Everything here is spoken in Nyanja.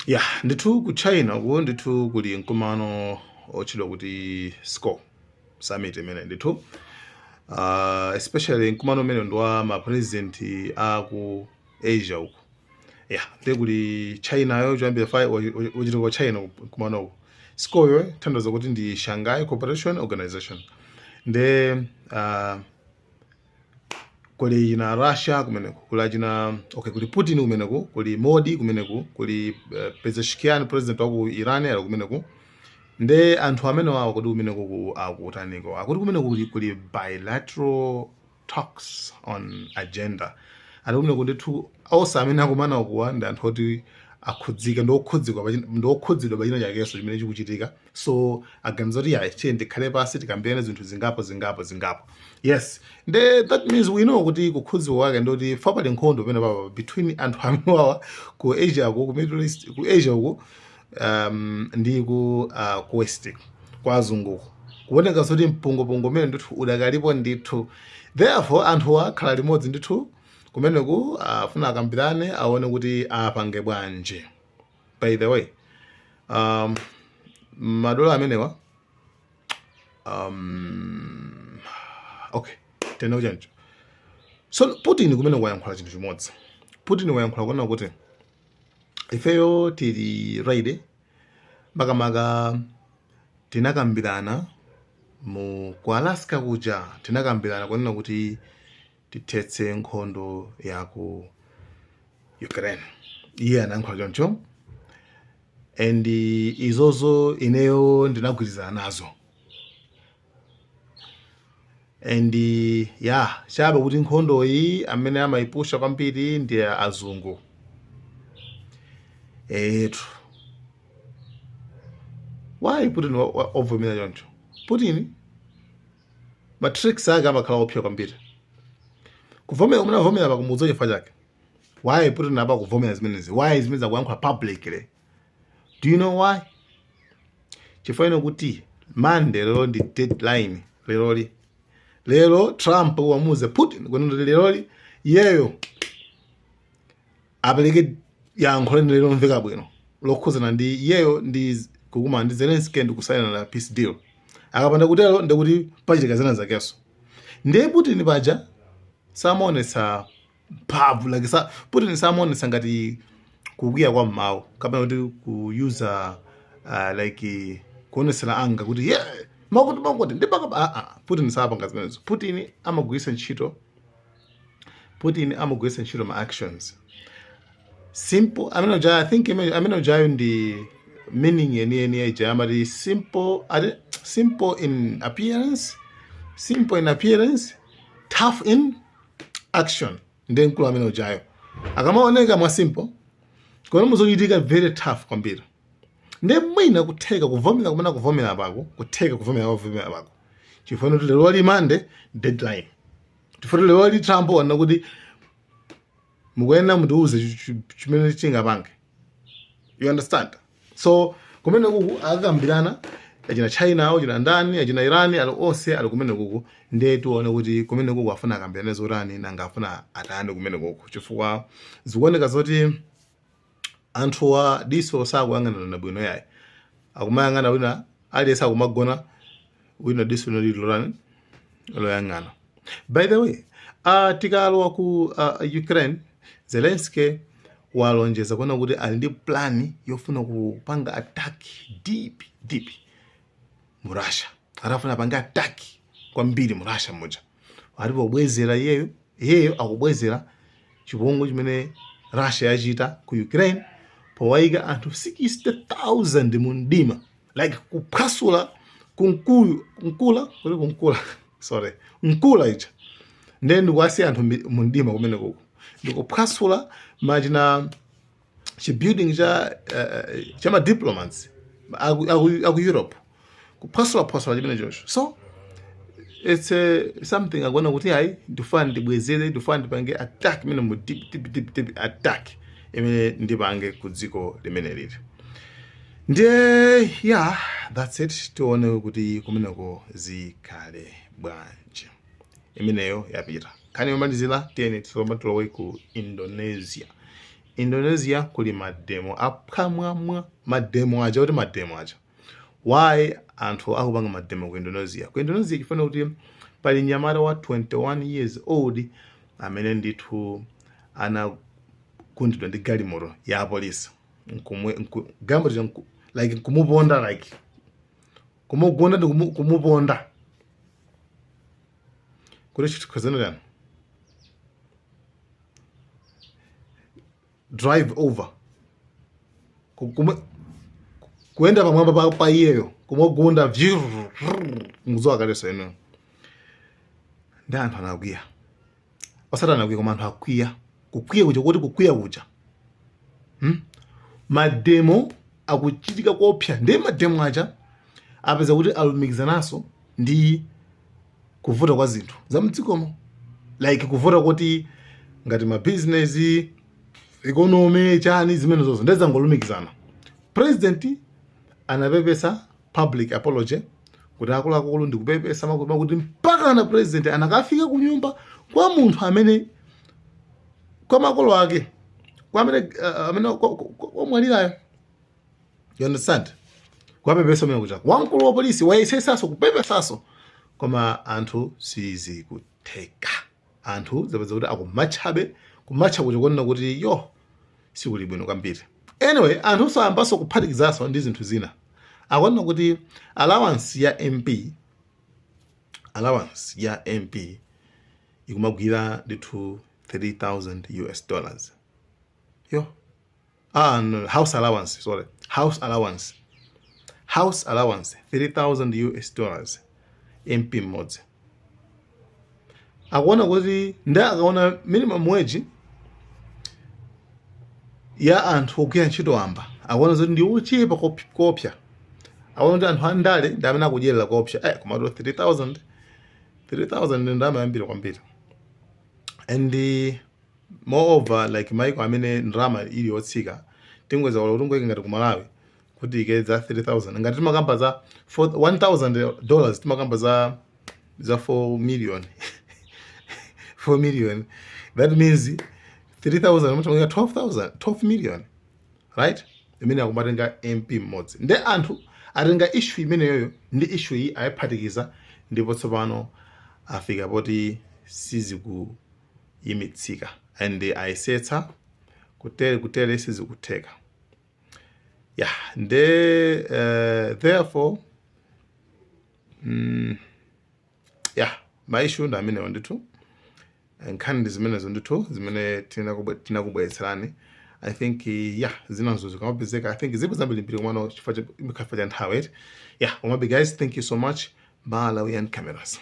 Yeah, ndithu ku China uko ndithu kuli mkumano otchedwa kuti SCO summit imene ndithu especially mkumano umene ndi wa mapresident aku Asia uko. Yeah, ndi kuli China yo choyambira uchita kwa China mkumano uko. SCO yo tanthauza kuti ndi Shanghai Cooperation Organization. Nde kuli na Russia kumeneko, kuli Putin kumeneko, kuli Modi kumeneko, kuli Pezeshkian president wa ku Iran ali kumeneko. Nde anthu amene wawo kuti kumeneko akutaniko akuti kumeneko kuli bilateral talks on agenda. Ali kumeneko ndithu awonse amene akumana kuwa ndi anthu oti akhudzika ndokhudzidwa pa china chakenso chimene chikuchitika. So aganiza kuti tiye ndikhale pasi tikambirane zinthu zingapo. Yes, that means we know kuti kukhudziwa kwake ndoti pali nkhondo pamene papa between anthu amene wawa ku Asia ku Middle East, ku Asia uko ndi ku West kwa azunguko. Kuoneka zoti mpungopungo umene ndithu udakalipo ndithu. Therefore anthu akhala limodzi ndithu kumeneku afuna akambirane aone kuti apange bwanji. By the way, madola amenewa okay, tena chanjo. So Putin kumeneku wayankhula chinthu chimodzi. Putin wayankhula kuona kuti ifeyo tili ready makamaka tinakambirana ku Alaska kuja, tinakambirana kuona kuti tithetse nkhondo ya ku Ukraine. Iye anayankhula choncho, and izozo ineyo ndinagwirizana nazo. And yeah, chabe kuti nkhondo iyi amene amayipusha kwambiri ndi azungu. Why Putin ovumira choncho? Putin matrix ake amakhala opsa kwambiri. Kuvomera kumene avomera pakumudzo chifukwa chake. Why Putin apa kuvomera zimenezi? Why zimenezi akuyankhula publicly? Do you know why? Chifukwa kuti Monday lero ndi deadline leroli. Lero Trump wamuze Putin kuti leroli yeyo apeleke yankho lero mveka bwino lokhuzana ndi yeyo ndi kukuma ndi Zelensky ndi kusaina na peace deal. Akapanda kutero ndikuti pachitika zina zakeso. Ndiye Putin paja samaonesa mphamvu like Putin samaonesa ngati kukwiya kwa mmawu kapena kuti kuyuza like kuonesera anga kuti yeah makuti ndipaka Putin sapanga zimenezo. Putin amagwiritsa ntchito ma actions simple. I think amene ndi meaning yeni amati simple in appearance, tough in action. Ndi nkulu amene ujayo akamaoneka mwa simple kono muzochitika very tough kwambiri. Ndi mwina kutheka kuvomera kumene kuvomera pako chifukwa kuti lero ali Monday deadline. Chifukwa lero ali Trump wana kuti mukuyenda mutiuze chimene chingapange. You understand? So kumene kuku akakambirana achina China achina ndani achina Iran ali onse ali kumene kuku ndiye tione kuti kumene kuku afuna akambirane zotani nanga afuna atani kumene kuku. Chifukwa zikuoneka zoti anthuwa diso sakuyang'ana bwino yayi. Akumayang'ana wina aliyense akumagona wina diso lilolani loyang'ana. By the way, tikalowa ku Ukraine, Zelensky walonjeza kuona kuti ali ndi plani yofuna kupanga attack deep mu Russia. Arafuna panga attack kwambiri mu Russia moja. Alipo bwezera yeyo akubwezera chipongwe chimene Russia yachita ku Ukraine powayika anthu 60,000 mu mdima, like kuphwasula nkula icha. Then wasi anthu mu mdima kumene kuko ndikuphwasula majina chibuilding cha ma diplomats aku Europe kuphwasula chimene chocho. So it's something akuona kuti hayi ndifuna ndibwezere, ndifuna ndipange attack imene mu deep attack imene ndipange ku dziko limene lili. Ndiye yeah, that's it. Tione kuti kumeneko zikhale bwanji. Imeneyo yapita. Kani yomalizira tiyeni tilowe ku Indonesia. Indonesia kuli mademo apamwamwa mademo aja kuti mademo aja. Why anthu akupanga mademo ku Indonesia? Ku Indonesia chifuna kuti pali nyamata wa 21 years old amene ndithu anagundidwa ndi galimoto ya polisi. Like kumuponda like kumugunda ndi kumuponda. Kuti chikhazana lana. Drive over. Kuenda pamwamba pa iyeyo kumugunda muzo akaleso eno. Ndi anthu anakwiya. Osati anakwiya koma anthu akwiya. Kukwiya kuja kuti kukwiya kuja. Mademo akuchitika kopsa ndi mademo aja apeza kuti alumikizanaso ndi kuvuta kwa zinthu za mdzikomo. Like kuvuta kuti ngati ma business economy chani zimene zozo ndezangolumikizana. President anapepesa public apology kuti akuluakulu ndi kupepesa makuti kuti mpaka na president anakafika ku nyumba kwa munthu amene kwa makolo ake kwa amene kwa mwalirayo. You understand? Kwa pepesa mwe kuja wamkulu wa polisi wayesesaso kupepesaso koma anthu sizi kuteka. Anthu zapeza kuti akumachabe kumacha kuti kuona kuti yo sikuli bwino kwambiri. Anyway, anthu sayambaso kuphatikizaso ndi zinthu zina. Akuona kuti allowance ya MP ikumagwira ndithu $30,000. Yo. No, house allowance $30,000 MP mmodzi. Akuona kuti akaona minimum wage ya anthu okugwira ntchito amba. Akuona kuti ndi ochepa kopsa. Akuona kuti anthu andale ndi amene akudyerera kopsa. Koma 30,000 ndi ndalama yambiri kwambiri. And moreover, like maiko amene ndalama ili yotsika tingweza wala utungoyika ngati ku Malawi kuti ikeza 30,000 ngati timakamba za $1,000 timakamba za 4 million. 4 million. That means 3,000 mutamanga 12 million. Right? Imene akumatenga MP mmodzi. Ndi anthu atenga issue imene yoyo ndi issue iyi ayiphatikiza ndipo tsopano afika poti sizikuyimitsika and ayisetsa kutere sizikutheka. Yeah, therefore my issue ndamene ndithu nkhani zimenezo ndithu zimene tinakubweretserani. I think zinazo zikamapezeka. I think zipo zambiri mpiri kumano chifukwa cha nthawi. Yeah, guys, thank you so much. Malawian Cameras.